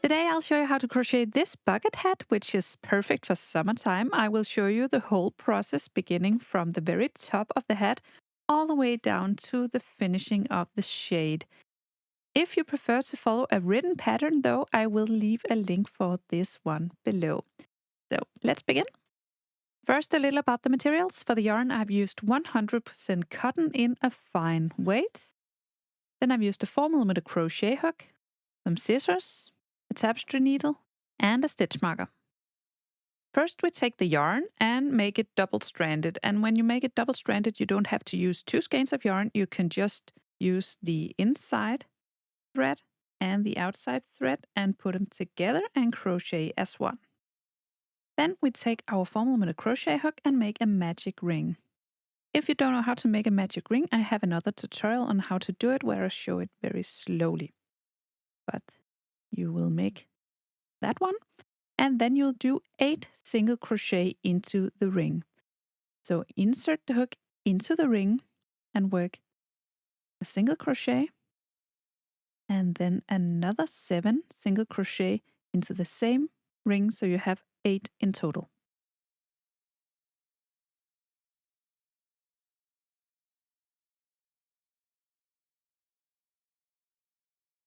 Today I'll show you how to crochet this bucket hat, which is perfect for summertime. I will show you the whole process beginning from the very top of the hat all the way down to the finishing of the shade. If you prefer to follow a written pattern though, I will leave a link for this one below. So let's begin. First, a little about the materials. For the yarn, I've used 100% cotton in a fine weight. Then I've used a 4mm crochet hook, some scissors, a tapestry needle, and a stitch marker. First, we take the yarn and make it double-stranded. And when you make it double-stranded, you don't have to use two skeins of yarn. You can just use the inside thread and the outside thread and put them together and crochet as one. Then we take our 4mm crochet hook and make a magic ring. If you don't know how to make a magic ring, I have another tutorial on how to do it where I show it very slowly. But you will make that one. And then you'll do 8 single crochet into the ring. So insert the hook into the ring and work a single crochet and then another 7 single crochet into the same ring, so you have 8 in total.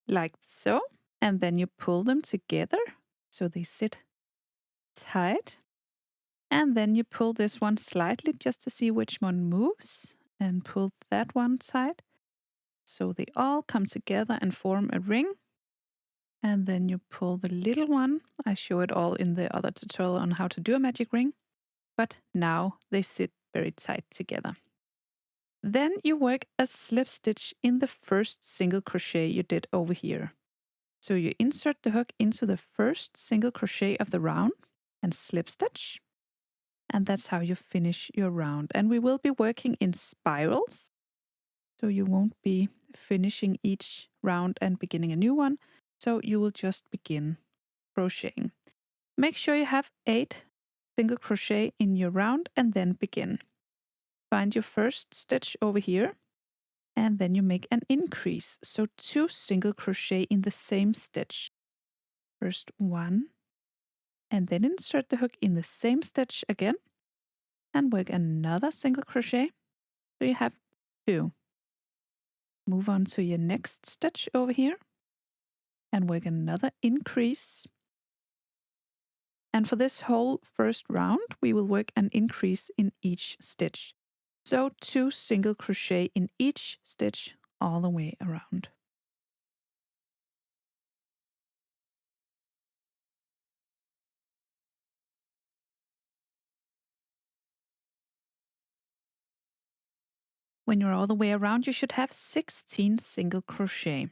Like so. And then you pull them together so they sit tight. And then you pull this one slightly just to see which one moves and pull that one tight. So they all come together and form a ring. And then you pull the little one. I show it all in the other tutorial on how to do a magic ring. But now they sit very tight together. Then you work a slip stitch in the first single crochet you did over here. So you insert the hook into the first single crochet of the round and slip stitch. And that's how you finish your round. And we will be working in spirals. So you won't be finishing each round and beginning a new one. So you will just begin crocheting. Make sure you have 8 single crochet in your round and then begin. Find your first stitch over here and then you make an increase. So 2 single crochet in the same stitch. First 1 and then insert the hook in the same stitch again and work another single crochet. So you have 2. Move on to your next stitch over here and work another increase. And for this whole first round, we will work an increase in each stitch. So 2 single crochet in each stitch all the way around. When you're all the way around, you should have 16 single crochet.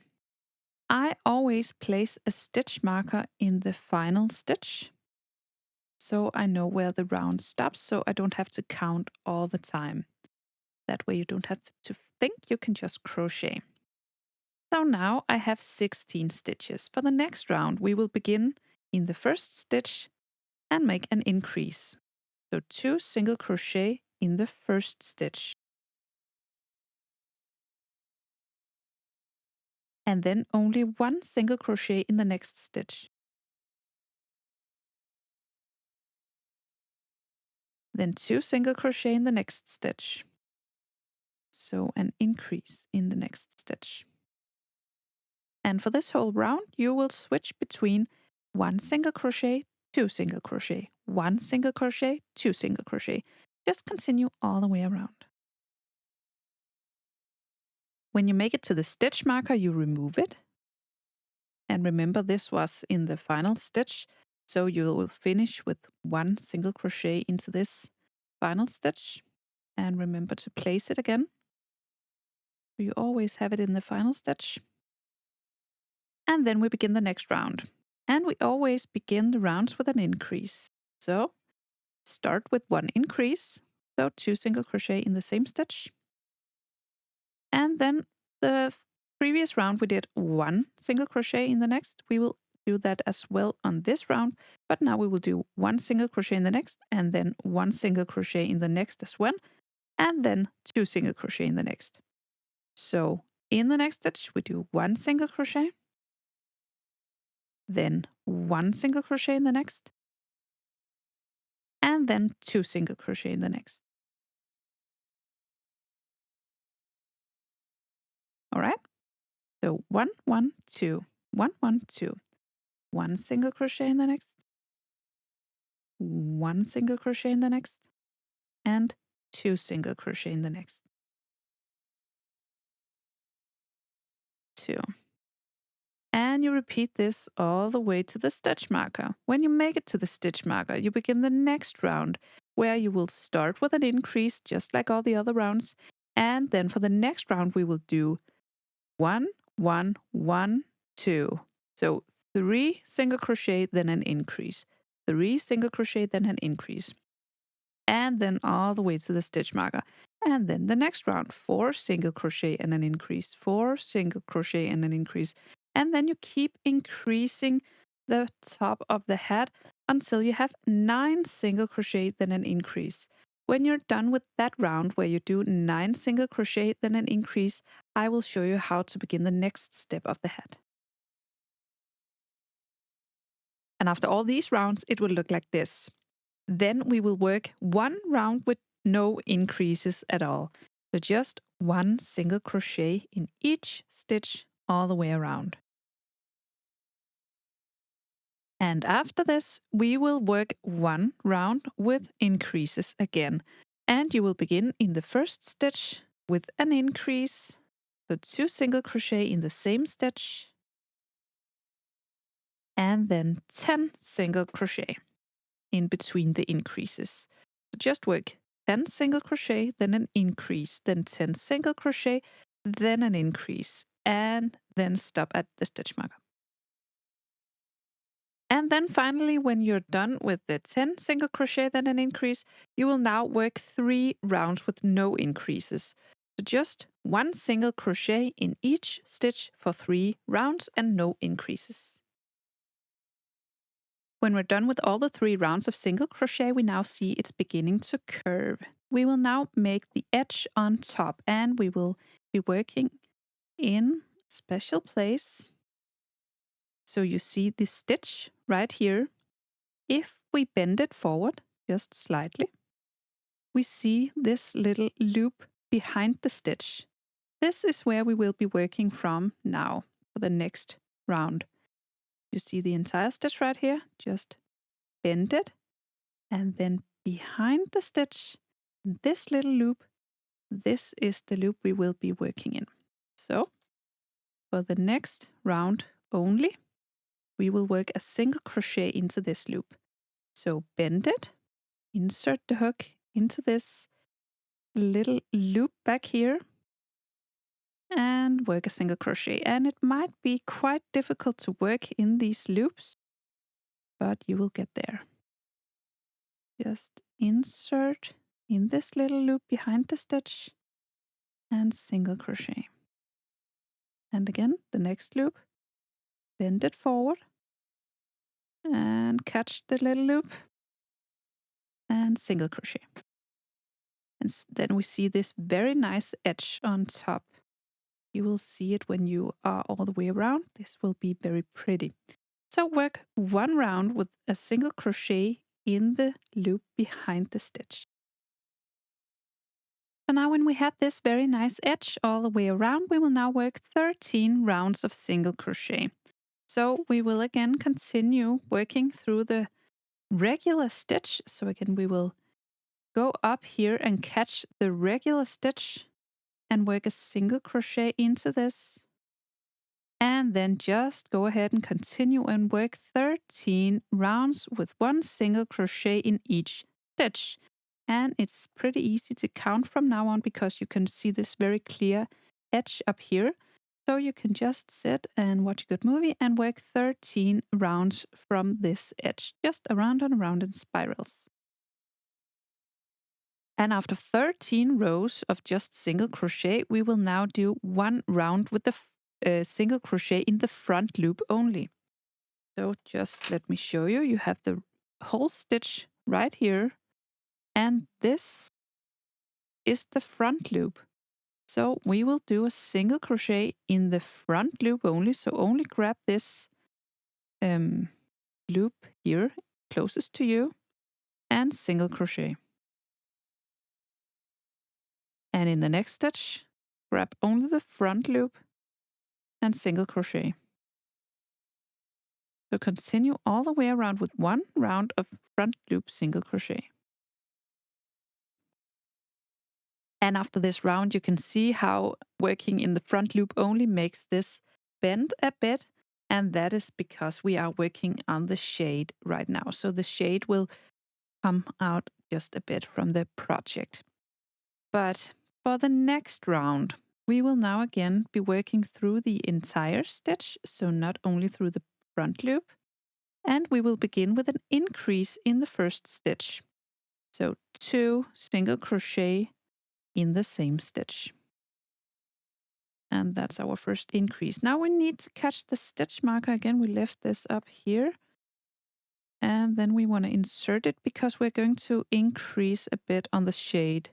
I always place a stitch marker in the final stitch, so I know where the round stops, so I don't have to count all the time. That way you don't have to think, you can just crochet. So now I have 16 stitches. For the next round, we will begin in the first stitch and make an increase. So 2 single crochet in the first stitch. And then only 1 single crochet in the next stitch. Then 2 single crochet in the next stitch. So an increase in the next stitch. And for this whole round, you will switch between 1 single crochet, 2 single crochet, 1 single crochet, 2 single crochet. Just continue all the way around. When you make it to the stitch marker, you remove it. And remember, this was in the final stitch, so you will finish with 1 single crochet into this final stitch. And remember to place it again. You always have it in the final stitch. And then we begin the next round. And we always begin the rounds with an increase. So start with 1 increase, so 2 single crochet in the same stitch. And then the previous round we did 1 single crochet in the next. We will do that as well on this round, but now we will do 1 single crochet in the next and then 1 single crochet in the next as well, and then 2 single crochet in the next. So in the next stitch we do 1 single crochet then 1 single crochet in the next, and then 2 single crochet in the next. All right? So 1, 1, 2, 1, 1, 2, 1 single crochet in the next, 1 single crochet in the next, and 2 single crochet in the next. 2. And you repeat this all the way to the stitch marker. When you make it to the stitch marker, you begin the next round where you will start with an increase just like all the other rounds. And then for the next round, we will do 1, 1, 1, 2. So 3 single crochet, then an increase. 3 single crochet, then an increase. And then all the way to the stitch marker. And then the next round, 4 single crochet and an increase, 4 single crochet and an increase. And then you keep increasing the top of the hat until you have 9 single crochet, then an increase. When you're done with that round where you do 9 single crochet, then an increase, I will show you how to begin the next step of the hat. And after all these rounds, it will look like this. Then we will work one round with no increases at all. So just 1 single crochet in each stitch all the way around. And after this, we will work one round with increases again. And you will begin in the first stitch with an increase, so 2 single crochet in the same stitch, and then 10 single crochet in between the increases. So just work 10 single crochet, then an increase, then 10 single crochet, then an increase, and then stop at the stitch marker. And then finally, when you're done with the 10 single crochet, then an increase, you will now work 3 rounds with no increases. So just 1 single crochet in each stitch for 3 rounds and no increases. When we're done with all the 3 rounds of single crochet, we now see it's beginning to curve. We will now make the edge on top, and we will be working in a special place. So you see this stitch right here. If we bend it forward just slightly, we see this little loop behind the stitch. This is where we will be working from now for the next round. You see the entire stitch right here? Just bend it, and then behind the stitch, this little loop, this is the loop we will be working in. So for the next round only, we will work a single crochet into this loop. So bend it, insert the hook into this little loop back here, and work a single crochet. And it might be quite difficult to work in these loops, but you will get there. Just insert in this little loop behind the stitch and single crochet. And again, the next loop, bend it forward and catch the little loop and single crochet. And then we see this very nice edge on top. You will see it when you are all the way around. This will be very pretty. So work one round with a single crochet in the loop behind the stitch. So now when we have this very nice edge all the way around, we will now work 13 rounds of single crochet. So we will again continue working through the regular stitch. So again, we will go up here and catch the regular stitch and work a single crochet into this. And then just go ahead and continue and work 13 rounds with 1 single crochet in each stitch. And it's pretty easy to count from now on because you can see this very clear edge up here. So you can just sit and watch a good movie and work 13 rounds from this edge, just around and around in spirals. And after 13 rows of just single crochet, we will now do 1 round with the single crochet in the front loop only. So just let me show you. You have the whole stitch right here, and this is the front loop. So we will do a single crochet in the front loop only. So only grab this loop here closest to you and single crochet. And in the next stitch, grab only the front loop and single crochet. So continue all the way around with one round of front loop single crochet. And after this round, you can see how working in the front loop only makes this bend a bit. And that is because we are working on the shade right now. So the shade will come out just a bit from the project. But for the next round, we will now again be working through the entire stitch. So not only through the front loop. And we will begin with an increase in the first stitch. So 2 single crochet in the same stitch. And that's our first increase. Now we need to catch the stitch marker again. We left this up here. And then we want to insert it because we're going to increase a bit on the shade.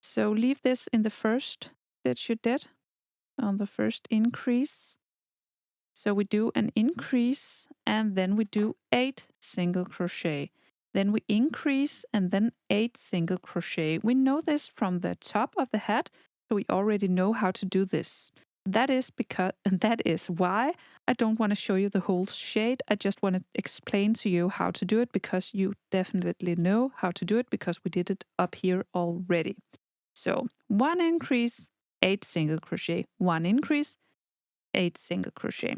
So leave this in the first stitch you did on the first increase. So we do an increase and then we do 8 single crochet. Then we increase and then 8 single crochet. We know this from the top of the hat, so we already know how to do this. That is why I don't want to show you the whole shade. I just want to explain to you how to do it because you definitely know how to do it because we did it up here already. So 1 increase, 8 single crochet, 1 increase, 8 single crochet.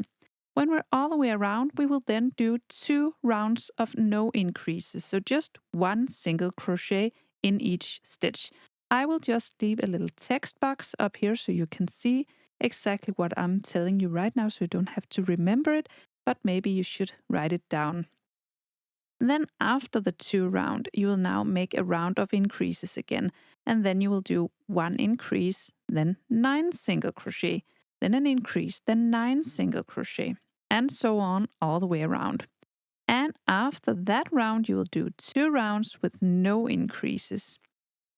When we're all the way around, we will then do 2 rounds of no increases. So just 1 single crochet in each stitch. I will just leave a little text box up here so you can see exactly what I'm telling you right now so you don't have to remember it, but maybe you should write it down. Then after the 2 round, you will now make a round of increases again. And then you will do 1 increase, then 9 single crochet, then an increase, then 9 single crochet, and so on all the way around. And after that round, you will do 2 rounds with no increases.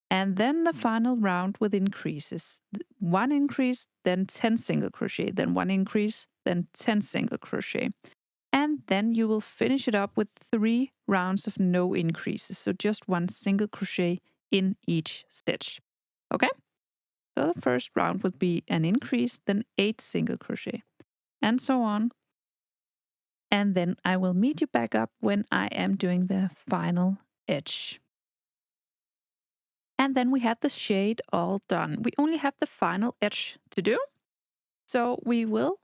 And then the final round with increases. 1 increase, then 10 single crochet, then 1 increase, then 10 single crochet. And then you will finish it up with 3 rounds of no increases. So just 1 single crochet in each stitch. Okay? So the first round would be an increase, then 8 single crochet, and so on. And then I will meet you back up when I am doing the final edge. And then we have the shade all done. We only have the final edge to do. So we will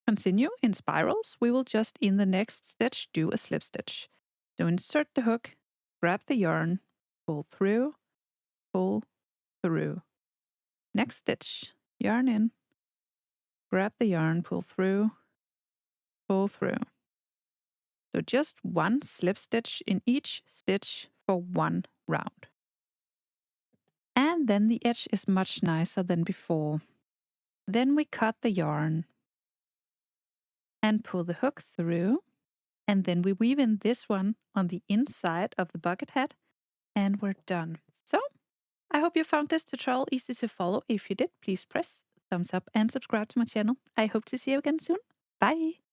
continue in spirals. We will just in the next stitch do a slip stitch. So insert the hook, grab the yarn, pull through. Next stitch, yarn in, grab the yarn, pull through. So just 1 slip stitch in each stitch for 1 round. And then the edge is much nicer than before. Then we cut the yarn and pull the hook through. And then we weave in this one on the inside of the bucket hat. And we're done. So I hope you found this tutorial easy to follow. If you did, please press thumbs up and subscribe to my channel. I hope to see you again soon. Bye!